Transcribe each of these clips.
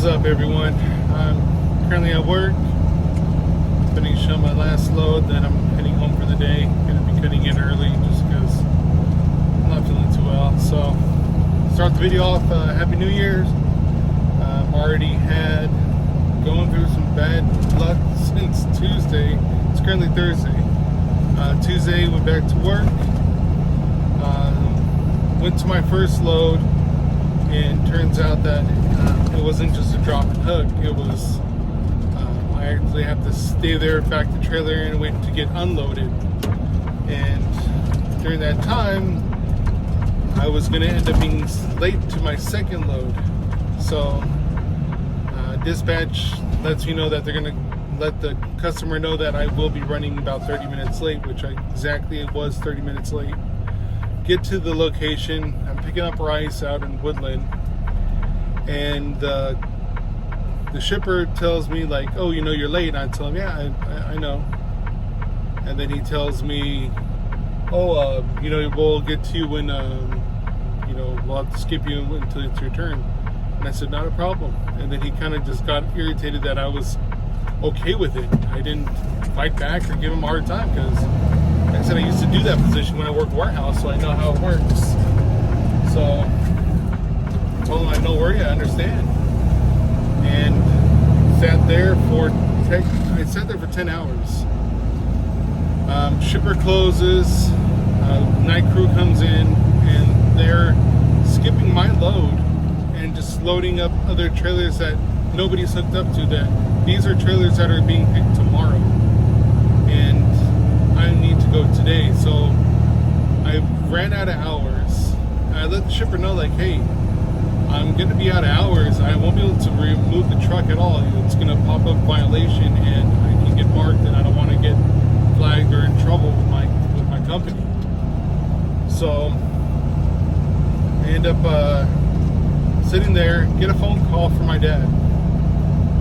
is up, everyone? I'm currently at work, finishing up my last load, then I'm heading home for the day. Gonna be cutting it early just because I'm not feeling too well. So, start the video off, Happy New Year's. Already had going through some bad luck since Tuesday. It's currently Thursday. Tuesday, went back to work. Went to my first load, and turns out that it wasn't just a drop and hook. It was I actually have to stay there, back the trailer, and wait to get unloaded. And during that time, I was going to end up being late to my second load. So dispatch lets me know that they're going to let the customer know that I will be running about 30 minutes late, which exactly was 30 minutes late. Get to the location. I'm picking up rice out in Woodland, and the shipper tells me, like, oh, you know, you're late. And I tell him, yeah, I know. And then he tells me, oh, you know, we'll get to you when, you know, we'll have to skip you until it's your turn. And I said, not a problem. And then he kind of just got irritated that I was okay with it. I didn't fight back or give him a hard time, because like I said, I used to do that position when I worked warehouse, so I know how it works. So I told him, I no worry, I understand. And sat there for 10 hours. Shipper closes, night crew comes in, and they're skipping my load and just loading up other trailers that nobody's hooked up to. That these are trailers that are being picked tomorrow, and I need to go today. So I ran out of hours. I let the shipper know, like, hey, I'm going to be out of hours. I won't be able to remove the truck at all. It's going to pop up violation, and I can get marked, and I don't want to get flagged or in trouble with my company. So I end up sitting there, get a phone call from my dad,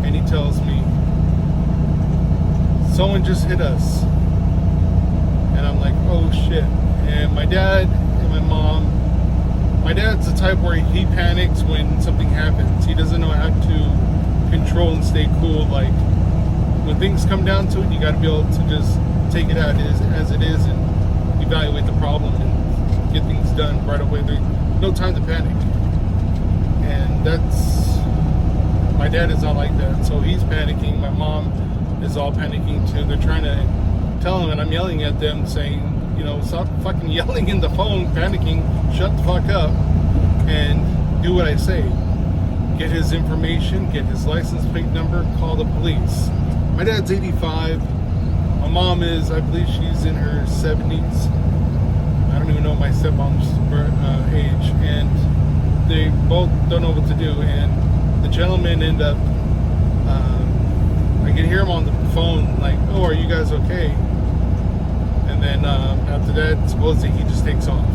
and he tells me, someone just hit us. And I'm like, oh shit. And my dad and my dad's the type where he panics when something happens. He doesn't know how to control and stay cool. Like, when things come down to it, you got to be able to just take it out as it is and evaluate the problem and get things done right away. There's no time to panic. And my dad is not like that. So he's panicking. My mom is all panicking too. They're trying to tell him, and I'm yelling at them saying, you know, stop fucking yelling in the phone, panicking, shut the fuck up, and do what I say. Get his information, get his license plate number, call the police. My dad's 85. My mom is, I believe she's in her 70s. I don't even know my stepmom's age. And they both don't know what to do. And the gentleman end up, I can hear him on the phone, like, oh, are you guys okay? And then after that, supposedly he just takes off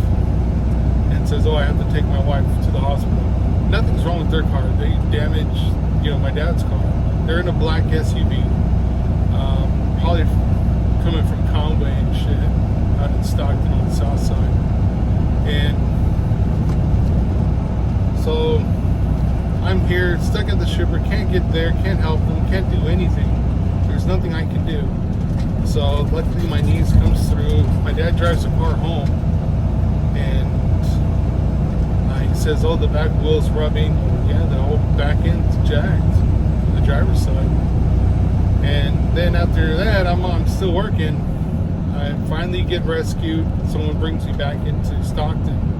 and says, oh, I have to take my wife to the hospital. Nothing's wrong with their car. They damaged, you know, my dad's car. They're in a black SUV, probably coming from Conway and shit, out in Stockton on the south side. And so I'm here, stuck at the shipper, can't get there, can't help them, can't do anything. There's nothing I can do. So luckily my niece comes through. My dad drives the car home, and he says, oh, the back wheel's rubbing. Yeah, the whole back end's jacked, the driver's side. And then after that, I'm still working. I finally get rescued. Someone brings me back into Stockton.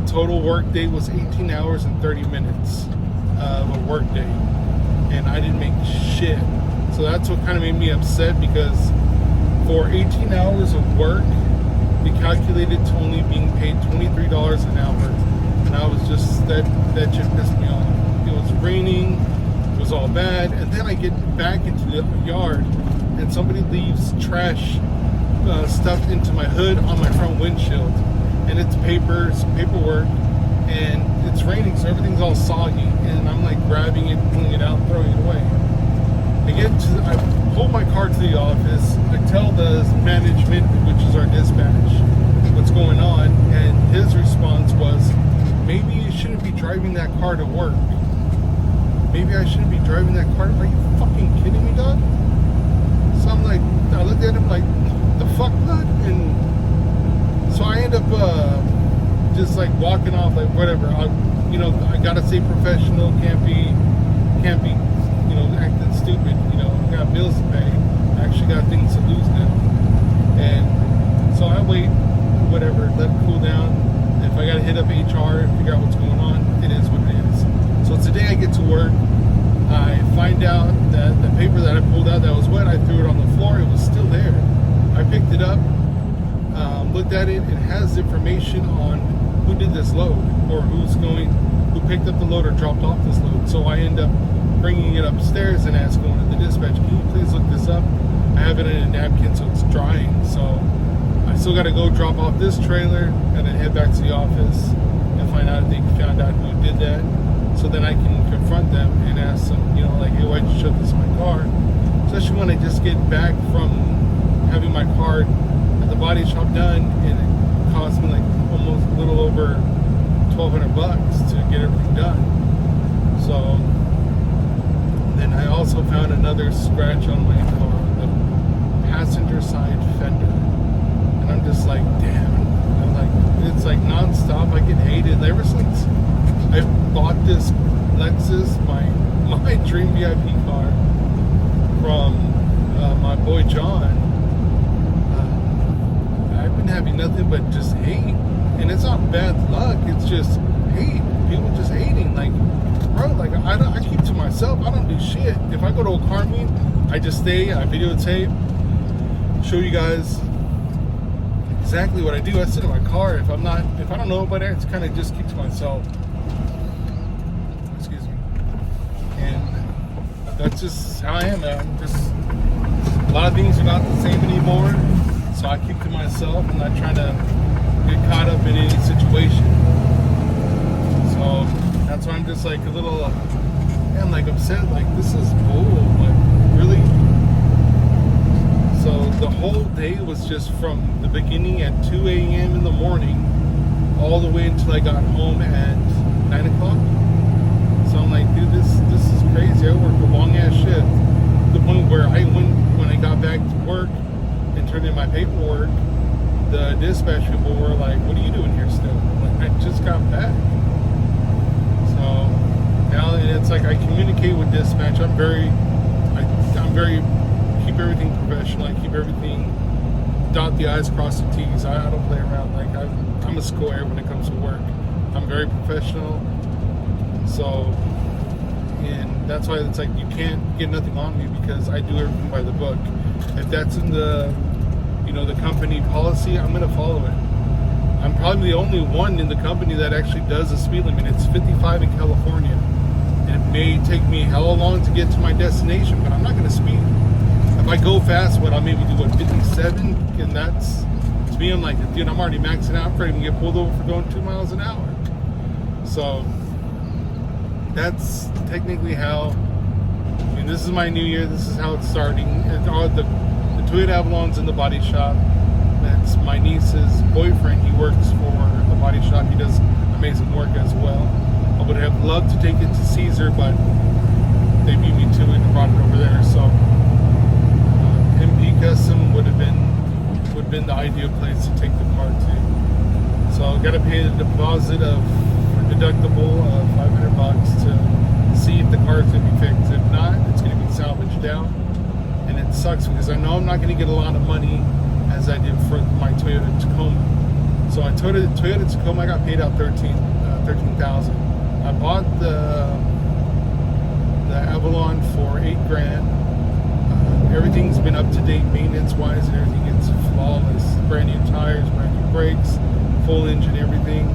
Total work day was 18 hours and 30 minutes of a work day, and I didn't make shit. So that's what kind of made me upset, because for 18 hours of work, we calculated to only being paid $23 an hour, and I was just, that shit pissed me off. It was raining, it was all bad, and then I get back into the yard, and somebody leaves trash stuffed into my hood on my front windshield. And it's paperwork, and it's raining, so everything's all soggy, and I'm like grabbing it, pulling it out, throwing it away. I pull my car to the office, I tell the management, which is our dispatch, what's going on, and his response was, maybe you shouldn't be driving that car to work. maybe I shouldn't be driving that car. Are you fucking kidding me, dog? So I'm like, I looked at him like, the fuck, bud? And so I end up just like walking off, like whatever. I gotta stay professional. Can't be, acting stupid. I got bills to pay. I actually got things to lose now. And so I wait, whatever, let it cool down. If I gotta hit up HR and figure out what's going on, it is what it is. So today I get to work. I find out that the paper that I pulled out that was wet, I threw it on the floor. It was still there. I picked it up, looked at it. It has information on who did this load, or who picked up the load or dropped off this load. So I end up bringing it upstairs and asking one of the dispatch, can you please look this up? I have it in a napkin so it's drying. So I still got to go drop off this trailer and then head back to the office and find out if they found out who did that. So then I can confront them and ask them, like, hey, why'd you shove this in my car? Especially when I just get back from having my car at the body shop done, and it cost me like almost a little over $1,200 to get everything done. So then I also found another scratch on my car, the passenger side fender. And I'm just like, damn. I'm like, it's like nonstop. I get hated ever since I bought this Lexus, my dream VIP car from my boy John. I've been having nothing but just hate, and it's not bad luck. It's just hate. People just hating. Like, bro, like I keep to myself. I don't do shit. If I go to a car meet, I just stay. I videotape, show you guys exactly what I do. I sit in my car. If I don't know about it, it's kind of just keep to myself. Excuse me. And that's just how I am. I'm just, a lot of things are not the same anymore. So I keep to myself. I'm not trying to get caught up in any situation. So that's why I'm just like a little, I'm like upset. Like, this is bull. Like, really? So the whole day was just from the beginning at 2 a.m. in the morning all the way until I got home at 9 o'clock. So I'm like, dude, this is crazy. I worked a long ass shift to the point where when I got back to work and turned in my paperwork, the dispatch people were like, what are you doing here still? I'm like, I just got back. So now it's like I communicate with dispatch. I'm very keep everything professional. I keep everything, dot the I's, cross the T's. I don't play around. Like, I'm a square when it comes to work. I'm very professional. So, and that's why it's like you can't get nothing on me because I do everything by the book. If that's in the the company policy, I'm gonna follow it. I'm probably the only one in the company that actually does a speed limit. It's 55 in California. And it may take me hella long to get to my destination, but I'm not gonna speed. If I go fast, I'll maybe do 57, and that's, to me, I'm like, dude, I'm already maxing out. I'm ready to get pulled over for going 2 miles an hour. So that's technically how, this is my new year. This is how it's starting. The Toyota Avalon's in the body shop. That's my niece's boyfriend. He works for a body shop. He does amazing work as well. I would have loved to take it to Caesar, but they beat me to it and brought it over there. So MP Custom would have been the ideal place to take the car to. So I got to pay the deposit of deductible of $500 to see if the car is going to be fixed. If not, it's going to be salvaged out. And it sucks because I know I'm not going to get a lot of money as I did for my Toyota Tacoma. So my Toyota Tacoma, I got paid out $13,000. I bought the Avalon for $8,000. Everything's been up to date maintenance wise, and everything is flawless. Brand new tires, brand new brakes, full engine, everything.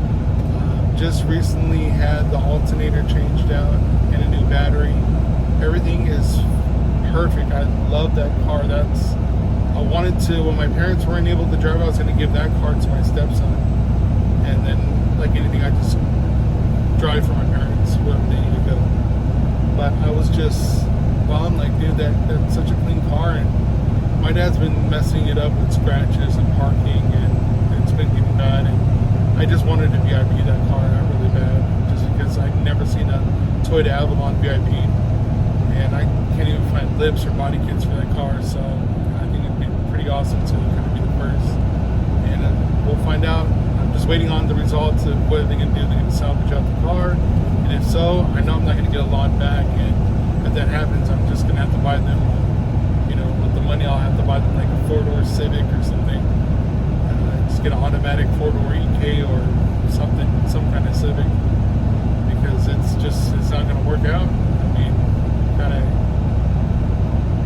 Just recently had the alternator changed out and a new battery. Everything is perfect. I love that car. I wanted to, when my parents weren't able to drive, I was going to give that car to my stepson. And then, like anything, I just drive for my parents wherever they need to go. But I was just bummed, like, dude, that's such a clean car. And my dad's been messing it up with scratches and parking, and it's been getting bad. And I just wanted to VIP that car out really bad, just because I'd never seen a Toyota Avalon VIP, and I can't even find lips or body kits for that car. So I think it'd be pretty awesome to kind of be the first, and we'll find out. I'm just waiting on the results of what they're gonna do. They're gonna salvage out the car, and if so, I know I'm not gonna get a lot back. And if that happens, I'm just gonna have to buy them. With the money, I'll have to buy them like a 4-door Civic or something. Just get an automatic 4-door EK or something, some kind of Civic, because it's not gonna work out. I mean,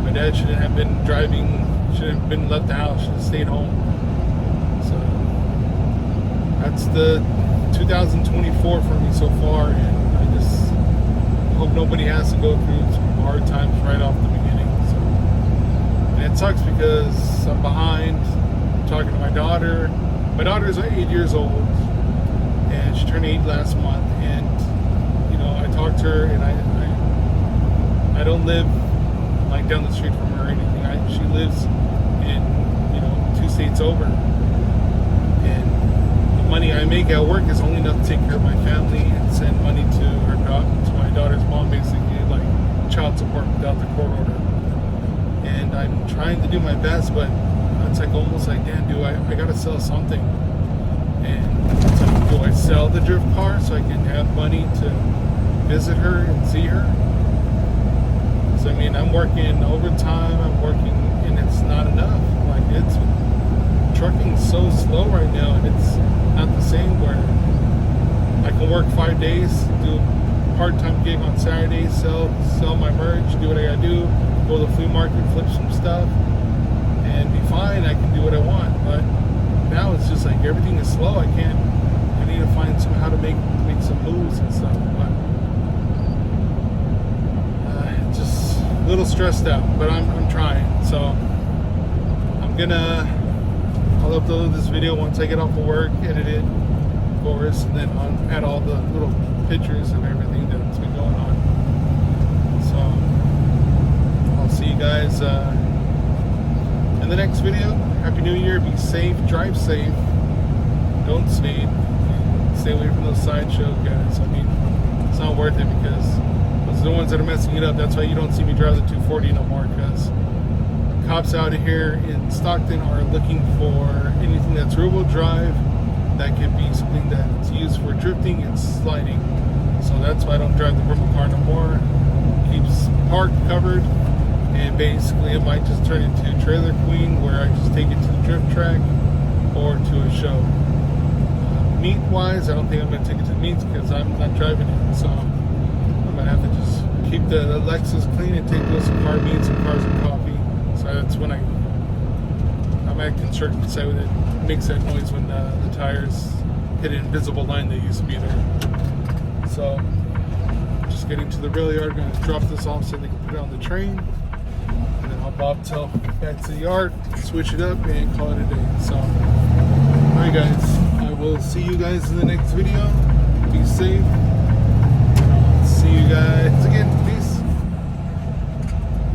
my dad shouldn't have been driving, shouldn't have been left the house, should have stayed home. So that's the 2024 for me so far, and I just hope nobody has to go through some hard times right off the beginning. So, and it sucks because I'm behind. I'm talking to my daughter. My daughter is 8 years old, and she turned 8 last month. And I talked to her, and I don't live like down the street from her or anything. She lives in 2 states over, and the money I make at work is only enough to take care of my family and send money to my daughter's mom, basically like child support without the court order. And I'm trying to do my best, but it's like almost like, damn, I gotta sell something. And it's like, do I sell the drift car so I can have money to visit her and see her? So I mean, I'm working overtime, and it's not enough. Like, trucking's so slow right now, and it's not the same where I can work 5 days, do a part-time gig on Saturdays, sell my merch, do what I gotta do, go to the flea market, flip some stuff, and be fine. I can do what I want. But now it's just like everything is slow. I need to find how to make some moves and stuff. But just a little stressed out, but I'm trying. So I'll upload this video once I get off of work, edit it, of course, and then I'll add all the little pictures and everything that's been going on. So I'll see you guys in the next video. Happy New Year. Be safe, drive safe, don't speed, stay away from those sideshow guys. I mean, it's not worth it, because those are the ones that are messing it up. That's why you don't see me drive the 240 no more, because cops out here in Stockton are looking for anything that's rear-wheel drive that could be something that's used for drifting and sliding. So that's why I don't drive the purple car no more. Keeps parked, covered, and basically it might just turn into Trailer Queen, where I just take it to the drift track or to a show. Meat wise, I don't think I'm going to take it to the meets because I'm not driving it. So I'm going to have to just keep the Lexus clean and take those car meets and cars and coffee. So that's when I'm at construction site with it. Makes that noise when the tires hit an invisible line that used to be there. So just getting to the rail yard, going to drop this off so they can put it on the train, and then I'll bobtail back to the yard, switch it up, and call it a day. So alright guys, I will see you guys in the next video. Be safe. See you guys again.